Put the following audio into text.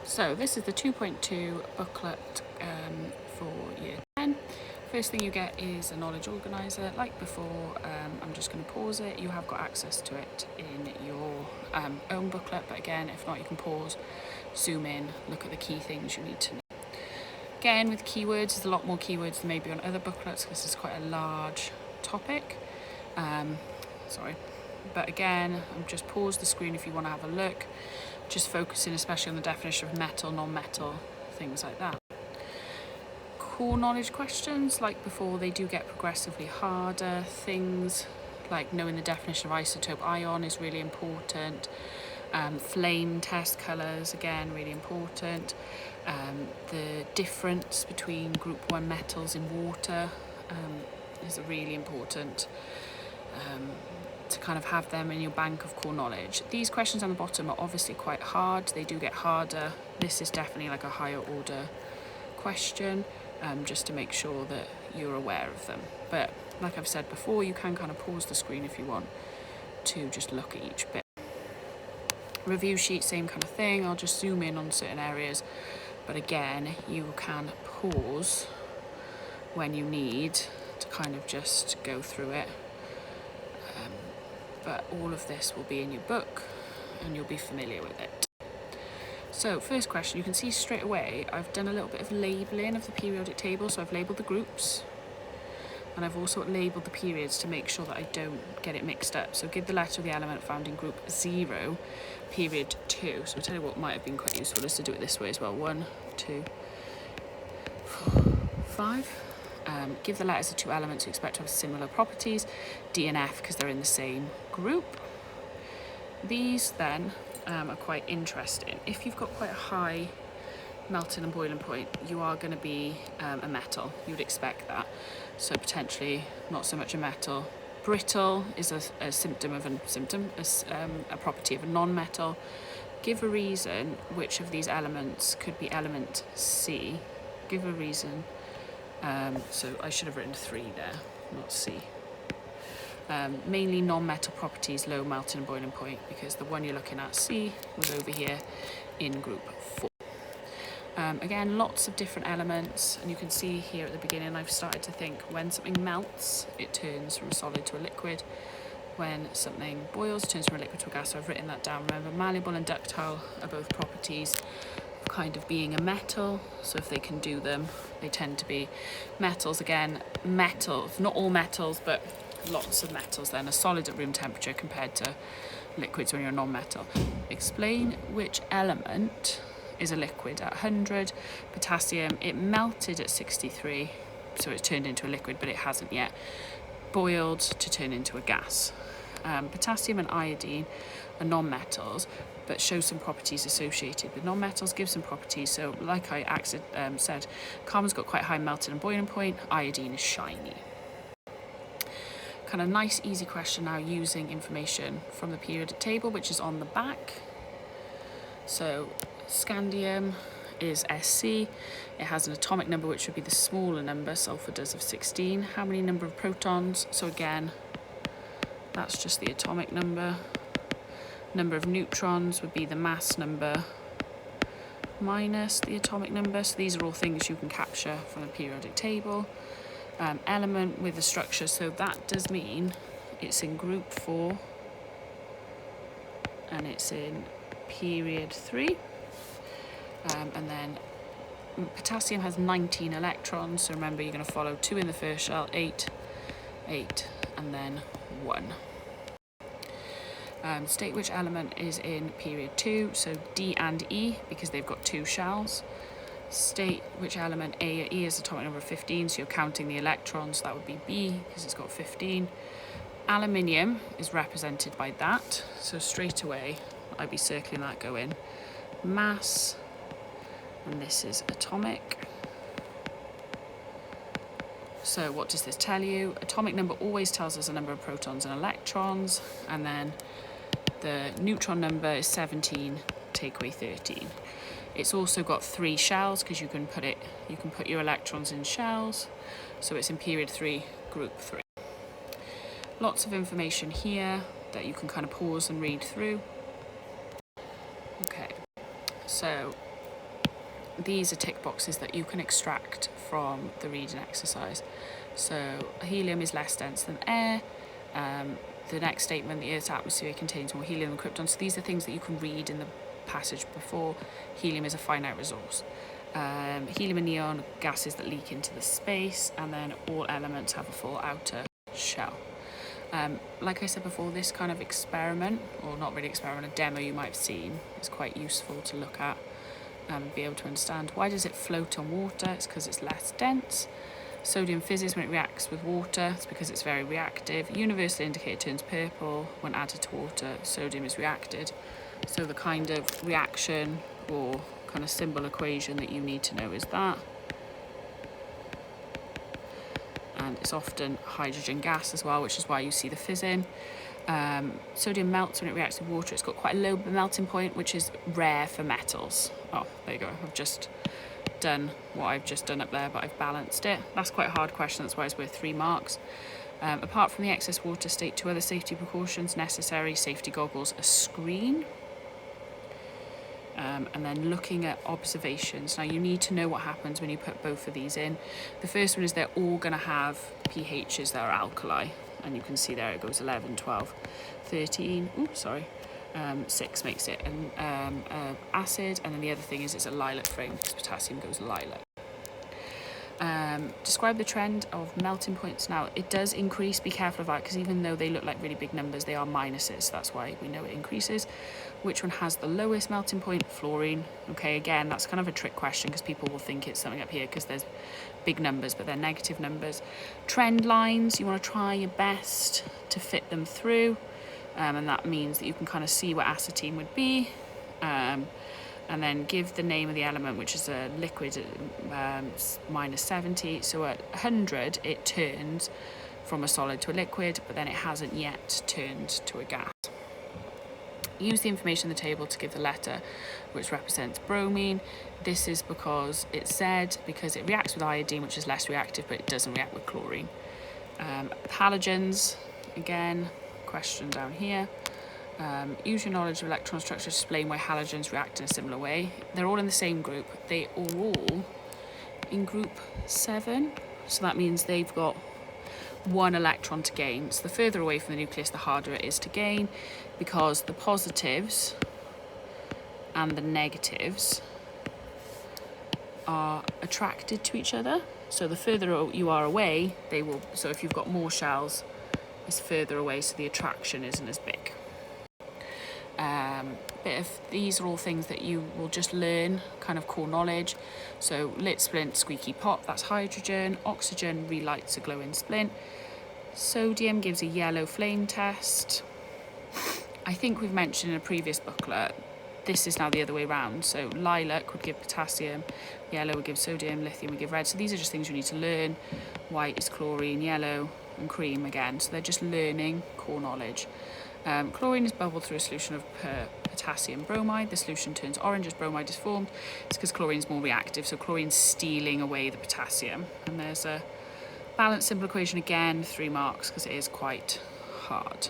So this is the 2.2 booklet for year 10. First thing you get is a knowledge organiser. Like before, I'm just going to pause it. You have got access to it in your own booklet, but again, if not, you can pause, zoom in, look at the key things you need to know. Again, with keywords, there's a lot more keywords than maybe on other booklets because it's quite a large topic. But again, I'm just pause the screen if you want to have a look, just focusing especially on the definition of metal, non-metal, things like that. Core knowledge questions, like before, they do get progressively harder. Things like knowing the definition of isotope ion is really important. Flame test colours, again, really important. The difference between group 1 metals in water is really important to kind of have them in your bank of core knowledge. These questions on the bottom are obviously quite hard. They do get harder. This is definitely like a higher order question, just to make sure that you're aware of them. But like I've said before, you can kind of pause the screen if you want to just look at each bit. Review sheet, same kind of thing. I'll just zoom in on certain areas, but again, you can pause when you need to kind of just go through it. But all of this will be in your book and you'll be familiar with it. So first question, you can see straight away I've done a little bit of labelling of the periodic table. So I've labelled the groups and I've also labelled the periods to make sure that I don't get it mixed up. So give the letter of the element found in group 0, period 2. So I'll tell you what might have been quite useful is to do it this way as well. 1, 2, 4, 5. Give the letters of 2 elements you expect to have similar properties, D and F, because they're in the same group. These then are quite interesting. If you've got quite a high melting and boiling point, you are going to be a metal. You would expect that. So potentially not so much a metal. Brittle is a symptom of a property of a non-metal. Give a reason which of these elements could be element C. Give a reason. So I should have written 3 there, not C. Mainly non-metal properties, low melting and boiling point, because the one you're looking at, C, was over here in group 4. Again, lots of different elements, and you can see here at the beginning I've started to think when something melts, it turns from a solid to a liquid. When something boils, it turns from a liquid to a gas. So I've written that down. Remember, malleable and ductile are both properties of kind of being a metal. So if they can do them, they tend to be metals. Again, metals, not all metals, but lots of metals then are solid at room temperature compared to liquids when you're a non-metal. Explain which element is a liquid at 100. Potassium, it melted at 63, so it's turned into a liquid, but it hasn't yet boiled to turn into a gas. Potassium and iodine are non-metals, but show some properties associated with non-metals, give some properties. So like I said, carbon's got quite high melting and boiling point, iodine is shiny. Kind of nice, easy question now using information from the periodic table, which is on the back. So scandium is Sc. It has an atomic number which would be the smaller number, sulfur does, of 16. How many number of protons? So again, that's just the atomic number. Number of neutrons would be the mass number minus the atomic number. So these are all things you can capture from the periodic table. Element with the structure, so that does mean it's in group 4 and it's in period 3. And then potassium has 19 electrons, so remember you're going to follow 2 in the first shell, 8, 8, and then 1. State which element is in period 2, so D and E, because they've got 2 shells. State which element A or E is atomic number of 15, so you're counting the electrons, so that would be B, because it's got 15. Aluminium is represented by that, so straight away I'd be circling that, go in. Mass, and this is atomic. So what does this tell you? Atomic number always tells us the number of protons and electrons, and then the neutron number is 17, take away 13. It's also got 3 shells because you can put your electrons in shells, so it's in period 3, group 3. Lots of information here that you can kind of pause and read through. Okay, so these are tick boxes that you can extract from the reading exercise. So helium is less dense than air. The next statement, the Earth's atmosphere contains more helium than krypton. So these are things that you can read in the passage before. Helium is a finite resource. Helium and neon, gases that leak into the space, and then all elements have a full outer shell. Like I said before, this kind of experiment, or not really experiment, a demo you might have seen, is quite useful to look at and be able to understand. Why does it float on water? It's because it's less dense. Sodium fizzes when it reacts with water. It's because it's very reactive. Universal indicator turns purple when added to water. Sodium is reacted. So the kind of reaction or kind of symbol equation that you need to know is that. And it's often hydrogen gas as well, which is why you see the fizzing. Sodium melts when it reacts with water. It's got quite a low melting point, which is rare for metals. Oh, there you go. I've just done what I've just done up there, but I've balanced it. That's quite a hard question. That's why it's worth 3 marks. Apart from the excess water, state 2 other safety precautions necessary. Safety goggles, a screen. And then looking at observations. Now you need to know what happens when you put both of these in. The first one is they're all going to have pHs that are alkali, and you can see there it goes 11, 12, 13. 6 makes it an acid, and then the other thing is it's a lilac frame because potassium goes lilac. Describe the trend of melting points. Now it does increase, be careful of that, because even though they look like really big numbers, they are minuses. That's why we know it increases. Which one has the lowest melting point? Fluorine. Okay, again, that's kind of a trick question because people will think it's something up here because there's big numbers, but they're negative numbers. Trend lines, you want to try your best to fit them through, and that means that you can kind of see where acetine would be. And then give the name of the element, which is a liquid at minus 70. So at 100, it turns from a solid to a liquid, but then it hasn't yet turned to a gas. Use the information in the table to give the letter which represents bromine. This is because it's Z, because it reacts with iodine, which is less reactive, but it doesn't react with chlorine. Halogens, again, question down here. Use your knowledge of electron structure to explain why halogens react in a similar way. They're all in the same group. They are all in group 7. So that means they've got 1 electron to gain. So the further away from the nucleus, the harder it is to gain, because the positives and the negatives are attracted to each other. So the further you are away, they will. So if you've got more shells, it's further away, so the attraction isn't as big. These are all things that you will just learn, kind of core knowledge. So lit splint, squeaky pop, that's hydrogen. Oxygen relights a glowing splint. Sodium gives a yellow flame test. I think we've mentioned in a previous booklet, this is now the other way around. So lilac would give potassium, yellow would give sodium, lithium would give red. So these are just things you need to learn. White is chlorine, yellow and cream again. So they're just learning core knowledge. Chlorine is bubbled through a solution of potassium bromide. The solution turns orange as bromide is formed. It's because chlorine is more reactive, so chlorine's stealing away the potassium. And there's a balanced simple equation again, 3 marks, because it is quite hard.